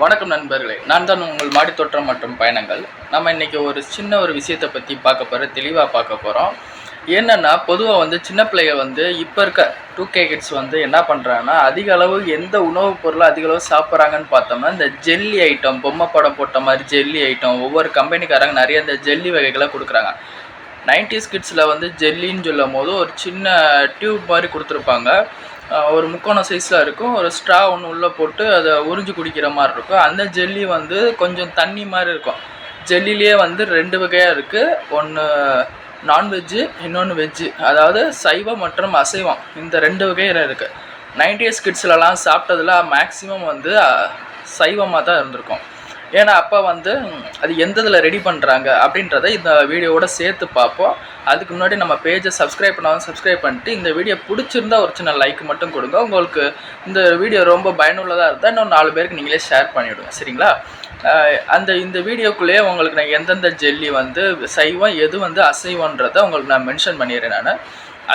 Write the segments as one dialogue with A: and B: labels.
A: வணக்கம் நண்பர்களே, நான் தான் உங்கள் மாடித்தோட்டம் மற்றும் பயணங்கள். நம்ம இன்றைக்கி ஒரு சின்ன விஷயத்தை பற்றி பார்க்க போகிறோம், தெளிவாக பார்க்க போகிறோம். என்னென்னா, பொதுவாக சின்ன பிள்ளைங்க இப்போ இருக்க 2K கிட்ஸ் என்ன பண்ணுறாங்கன்னா, அதிக அளவு எந்த உணவுப் பொருளை அதிக அளவு சாப்பிட்றாங்கன்னு பார்த்தோம்னா, இந்த ஜெல்லி ஐட்டம், பொம்மை படம் போட்ட மாதிரி ஜெல்லி ஐட்டம், ஒவ்வொரு கம்பெனிக்காரங்க நிறைய இந்த ஜெல்லி வகைகளை கொடுக்குறாங்க. 90s கிட்ஸில் ஜெல்லின்னு சொல்லும் போது ஒரு சின்ன டியூப் மாதிரி கொடுத்துருப்பாங்க. ஒரு முக்கோண சைஸில் இருக்கும். ஒரு ஸ்ட்ரா ஒன்று உள்ளே போட்டு அதை உறிஞ்சி குடிக்கிற மாதிரி இருக்கும். அந்த ஜெல்லி கொஞ்சம் தண்ணி மாதிரி இருக்கும். ஜெல்லிலே 2 வகையாக இருக்குது. ஒன்று நான்வெஜ்ஜு, இன்னொன்று வெஜ்ஜு. அதாவது சைவம் மற்றும் அசைவம், இந்த 2 வகையில் இருக்குது. 90s கிட்ஸ்லலாம் சாப்பிட்டதில் மேக்ஸிமம் சைவமாக தான் இருந்திருக்கும். ஏன்னா அப்போ அது எந்த இதில் ரெடி பண்ணுறாங்க அப்படின்றத இந்த வீடியோவோட சேர்த்து பார்ப்போம். அதுக்கு முன்னாடி நம்ம பேஜை சப்ஸ்கிரைப் பண்ணாலும் சப்ஸ்கிரைப் பண்ணிட்டு, இந்த வீடியோ பிடிச்சிருந்தா ஒரு சின்ன லைக் மட்டும் கொடுங்க. உங்களுக்கு இந்த வீடியோ ரொம்ப பயனுள்ளதாக இருந்தால் இன்னும் 4 பேருக்கு நீங்களே ஷேர் பண்ணிவிடுங்க, சரிங்களா? இந்த வீடியோக்குள்ளேயே உங்களுக்கு நான் எந்தெந்த ஜெல்லி சைவம், எது அசைவன்றதை உங்களுக்கு நான் மென்ஷன் பண்ணிடுறேன். நான்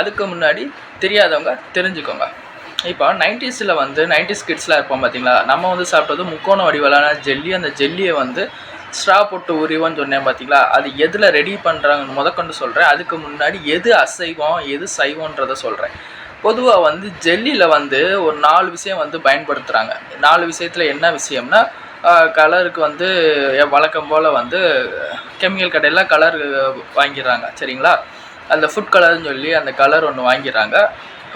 A: அதுக்கு முன்னாடி தெரியாதவங்க தெரிஞ்சுக்கோங்க. இப்போ 90ஸில் 90s கிட்ஸ்லாம் இருப்போம் பார்த்தீங்களா? நம்ம சாப்பிட்டது முக்கோண வடிவலான ஜெல்லி. அந்த ஜெல்லியை ஸ்ட்ரா போட்டு உரிவோன்னு சொன்னேன் பார்த்தீங்களா? அது எதில் ரெடி பண்ணுறாங்கன்னு முதற்கொண்டு சொல்கிறேன். அதுக்கு முன்னாடி எது அசைவம் எது சைவன்றதை சொல்கிறேன். பொதுவாக ஜெல்லியில் ஒரு 4 விஷயம் பயன்படுத்துகிறாங்க. 4 விஷயத்தில் என்ன விஷயம்னா, கலருக்கு வழக்கம் போல் கெமிக்கல் கடையில் கலர் வாங்கிடுறாங்க, சரிங்களா? அதில் ஃபுட் கலர்னு சொல்லி அந்த கலர் ஒன்று வாங்கிடுறாங்க.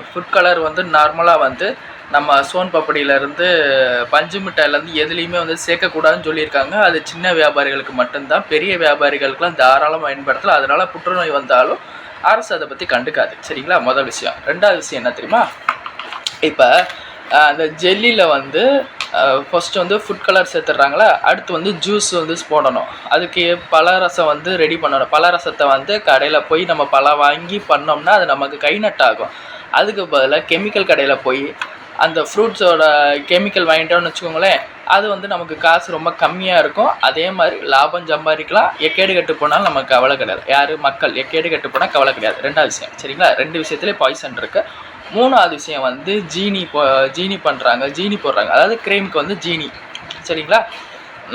A: ஃபுட் கலர் நார்மலாக நம்ம சோன் பப்படியிலேருந்து பஞ்சு மிட்டாயிலேருந்து எதுலேயுமே சேர்க்கக்கூடாதுன்னு சொல்லியிருக்காங்க. அது சின்ன வியாபாரிகளுக்கு மட்டும்தான். பெரிய வியாபாரிகளுக்கெலாம் தாராளமாக பயன்படுத்தலாம். அதனால் புற்றுநோய் வந்தாலும் அரசு அதை பற்றி கண்டுக்காது, சரிங்களா? முதல் விஷயம். 2வது விஷயம் என்ன தெரியுமா? இப்போ அந்த ஜெல்லியில் ஃபஸ்ட்டு ஃபுட் கலர் சேர்த்துட்றாங்களா, அடுத்து ஜூஸ் போடணும். அதுக்கு பழரசம் ரெடி பண்ணணும். பழரசத்தை கடையில் போய் நம்ம பழம் வாங்கி பண்ணோம்னா அது நமக்கு கை நட்டாகும். அதுக்கு பதிலாக கெமிக்கல் கடையில் போய் அந்த ஃப்ரூட்ஸோட கெமிக்கல் வாங்கிட்டோம்னு வச்சுக்கோங்களேன், அது நமக்கு காசு ரொம்ப கம்மியாக இருக்கும். அதே மாதிரி லாபம் சம்பாதிக்கலாம். எக்கேடு கெட்டு போனாலும் நமக்கு கவலை கிடையாது. யார் மக்கள் எக்கேடு கெட்டு போனால் கவலை கிடையாது. 2வது விஷயம், சரிங்களா? 2 விஷயத்துலேயே பாய்சன் இருக்குது. 3வது விஷயம் ஜீனி பண்ணுறாங்க, ஜீனி போடுறாங்க. அதாவது க்ரீமுக்கு ஜீனி, சரிங்களா?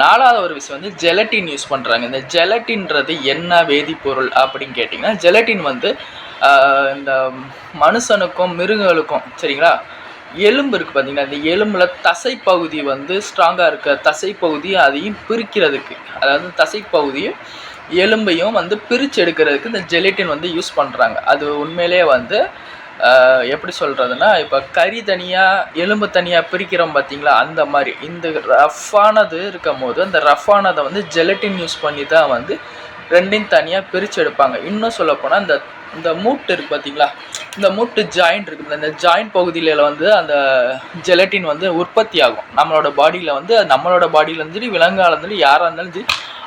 A: 4வது ஒரு விஷயம் ஜெலட்டின் யூஸ் பண்ணுறாங்க. இந்த ஜெலட்டின்றது என்ன வேதிப்பொருள் அப்படின்னு கேட்டிங்கன்னா, ஜெலட்டின் இந்த மனுஷனுக்கும் மிருகங்களுக்கும், சரிங்களா, எலும்பு இருக்குது பார்த்தீங்கன்னா, இந்த எலும்பில் தசைப்பகுதி ஸ்ட்ராங்காக இருக்க தசைப்பகுதி அதையும் பிரிக்கிறதுக்கு, அதாவது தசைப்பகுதியும் எலும்பையும் பிரித்து எடுக்கிறதுக்கு இந்த ஜெலட்டின் யூஸ் பண்ணுறாங்க. அது உண்மையிலே எப்படி சொல்கிறதுனா, இப்போ கறி தனியாக எலும்பு தனியாக பிரிக்கிறோம் பார்த்தீங்களா, அந்த மாதிரி இந்த ரஃப்பானது இருக்கும் போது அந்த ரஃப்பானதை ஜெலட்டின் யூஸ் பண்ணி தான் 2யும் தனியாக பிரித்து எடுப்பாங்க. இன்னும் சொல்லப்போனால் இந்த மூட்டு இருக்குது பார்த்தீங்களா, இந்த மூட்டு ஜாயிண்ட் இருக்குது. இந்த ஜாயிண்ட் பகுதியில் அந்த ஜெலட்டின் உற்பத்தி ஆகும். நம்மளோட பாடியில் நம்மளோட பாடியிலேருந்து சரி, விலங்காலேருந்து சரி, யாராக இருந்தாலும் சரி,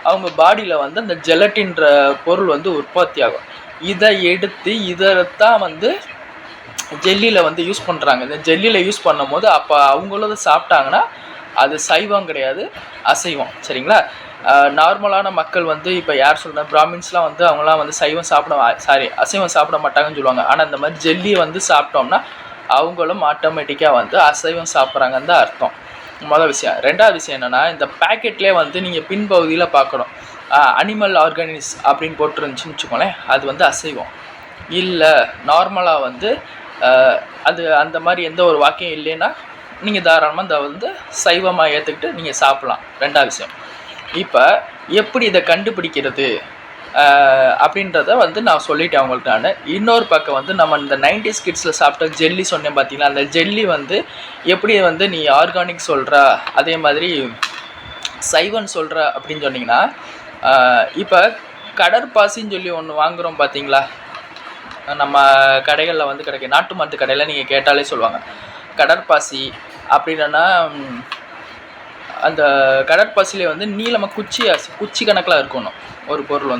A: அவங்க பாடியில் அந்த ஜெலட்டின்ற பொருள் உற்பத்தி ஆகும். இதை எடுத்து இதைத்தான் ஜெல்லியில் யூஸ் பண்ணுறாங்க. இந்த ஜெல்லியில் யூஸ் பண்ணும் போது அப்போ அவங்களும் சாப்பிட்டாங்கன்னா அது சைவம் கிடையாது, அசைவம், சரிங்களா? நார்மலான மக்கள் இப்போ யார் சொல்கிறேன், பிராமின்ஸ்லாம் அவங்களாம் சைவம் அசைவம் சாப்பிட மாட்டாங்கன்னு சொல்லுவாங்க. ஆனால் இந்த மாதிரி ஜெல்லி சாப்பிட்டோம்னா அவங்களும் ஆட்டோமேட்டிக்காக அசைவம் சாப்பிட்றாங்கன்னு தான் அர்த்தம். முதல் விஷயம். 2வது விஷயம் என்னென்னா, இந்த பேக்கெட்லேயே நீங்கள் பின்பகுதியில் பார்க்கணும், அனிமல் ஆர்கானிஸ் அப்படின்னு போட்டுருந்துச்சுன்னு வச்சுக்கோங்களேன், அது அசைவம். இல்லை நார்மலாக அது அந்த மாதிரி எந்த ஒரு வாக்கியம் இல்லைன்னா நீங்கள் தாராளமாக இந்த சைவமாக ஏற்றுக்கிட்டு நீங்கள் சாப்பிட்லாம். 2வது விஷயம். இப்போ எப்படி இதை கண்டுபிடிக்கிறது அப்படின்றத நான் சொல்லிட்டேன் அவங்கள்ட்ட. நான் இன்னொரு பக்கம் நம்ம இந்த 90s கிட்ஸில் சாப்பிட்ட ஜெல்லி சொன்னேன் பார்த்தீங்களா, அந்த ஜெல்லி எப்படி நீ ஆர்கானிக் சொல்கிற, அதே மாதிரி சைவன் சொல்கிற அப்படின்னு சொன்னிங்கன்னா, இப்போ கடற்பாசின்னு சொல்லி ஒன்று வாங்குகிறோம் பார்த்தீங்களா, நம்ம கடைகளில் கிடைக்கும். நாட்டு மருந்து கடையில் நீங்கள் கேட்டாலே சொல்லுவாங்க கடற்பாசி அப்படின்னா. அந்த கடற்பாசிலே நீளமாக குச்சி கணக்கில் இருக்கணும் ஒரு பொருள்.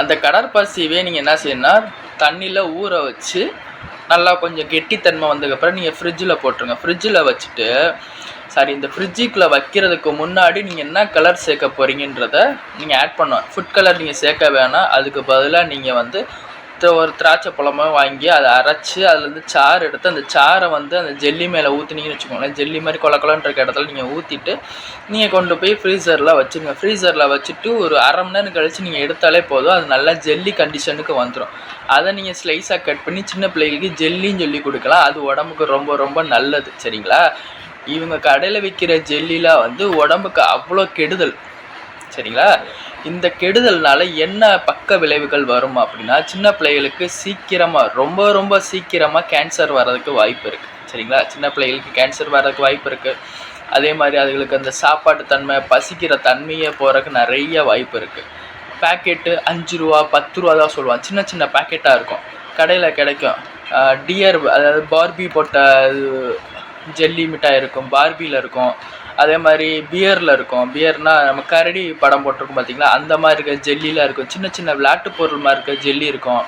A: அந்த கடற்பாசியவே நீங்கள் என்ன செய்யணும்னா, தண்ணியில் ஊற வச்சு நல்லா கொஞ்சம் கெட்டித்தன்மை வந்ததுக்கப்புறம் நீங்கள் ஃப்ரிட்ஜில் போட்டுருங்க. ஃப்ரிட்ஜில் வச்சுட்டு இந்த ஃப்ரிட்ஜுக்குள்ளே வைக்கிறதுக்கு முன்னாடி நீங்கள் என்ன கலர் சேர்க்க போகிறீங்கன்றத நீங்கள் ஆட் பண்ணணும். ஃபுட் கலர் நீங்கள் சேர்க்க வேணாம். அதுக்கு பதிலாக நீங்கள் ஒரு திராட்சை பழமோ வாங்கி அதை அரைச்சி அதுலேருந்து சாறு எடுத்து அந்த சாறை வந்து அந்த ஜெல்லி மேலே ஊற்றுனீங்கன்னு வச்சுக்கோங்களேன். ஜெல்லி மாதிரி கொலக்கொலன்னு இருக்க இடத்துல நீங்கள் ஊற்றிட்டு நீங்கள் கொண்டு போய் ஃப்ரீசரில் வச்சுருங்க. ஃப்ரீசரில் வச்சுட்டு ஒரு அரை மணி நேரம் கழித்து நீங்கள் எடுத்தாலே போதும், அது நல்லா ஜெல்லி கண்டிஷனுக்கு வந்துடும். அதை நீங்கள் ஸ்லைஸாக கட் பண்ணி சின்ன பிள்ளைகளுக்கு ஜெல்லின்னு சொல்லி கொடுக்கலாம். அது உடம்புக்கு ரொம்ப ரொம்ப நல்லது. சரிங்களா? இவங்க கடையில் விற்கிற ஜெல்லிலாம் வந்து உடம்புக்கு அவ்வளோ கெடுதல். சரிங்களா? இந்த கெடுதல்னால என்ன பக்க விளைவுகள் வரும் அப்படின்னா, சின்ன பிள்ளைகளுக்கு சீக்கிரமாக ரொம்ப ரொம்ப சீக்கிரமாக கேன்சர் வர்றதுக்கு வாய்ப்பு இருக்குது. சரிங்களா? சின்ன பிள்ளைகளுக்கு கேன்சர் வர்றதுக்கு வாய்ப்பு இருக்குது. அதே மாதிரி அதுகளுக்கு அந்த சாப்பாட்டு தன்மை, பசிக்கிற தன்மையை போகிறதுக்கு நிறைய வாய்ப்பு இருக்குது. பேக்கெட்டு 5 ரூபா 10 ரூபா தான் சொல்லுவான். சின்ன சின்ன பேக்கெட்டாக இருக்கும், கடையில் கிடைக்கும். டியர், அதாவது பார்பி போட்ட ஜெல்லி மிட்டாய் இருக்கும், பார்பியில் இருக்கும். அதே மாதிரி பியரில் இருக்கும். பியர்னால் நம்ம கரடி படம் போட்டிருக்கோம் பார்த்திங்களா, அந்த மாதிரி இருக்க ஜெல்லிலாம் இருக்கும். சின்ன சின்ன விளையாட்டு பொருள் மாதிரி இருக்க ஜெல்லி இருக்கும்.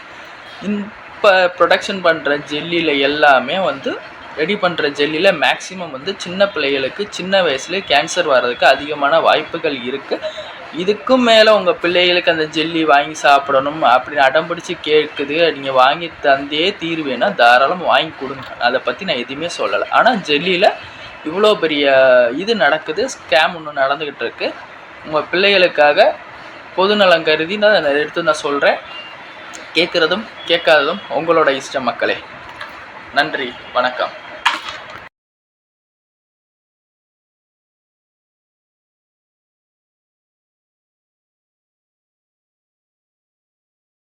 A: இப்போ ப்ரொடக்ஷன் பண்ணுற ஜெல்லியில் எல்லாமே வந்து ரெடி பண்ணுற ஜெல்லியில் மேக்ஸிமம் வந்து சின்ன பிள்ளைகளுக்கு சின்ன வயசுலேயே கேன்சர் வர்றதுக்கு அதிகமான வாய்ப்புகள் இருக்குது. இதுக்கும் மேலே உங்கள் பிள்ளைகளுக்கு அந்த ஜெல்லி வாங்கி சாப்பிடணும் அப்படின்னு அடம்பிடிச்சு கேட்குது, நீங்கள் வாங்கி தந்தே தீர்வேன்னா தாராளமாக வாங்கி கொடுங்க. அதை பற்றி நான் எதுவுமே சொல்லலை. ஆனால் ஜெல்லியில் இவ்வளோ பெரிய இது நடக்குது, ஸ்கேம் ஒன்று நடந்துக்கிட்டு இருக்குது. உங்கள் பிள்ளைகளுக்காக பொதுநலம் கருதி நான் எடுத்து நான் சொல்கிறேன். கேட்குறதும் கேட்காததும் உங்களோட இஷ்டம் மக்களே. நன்றி, வணக்கம்.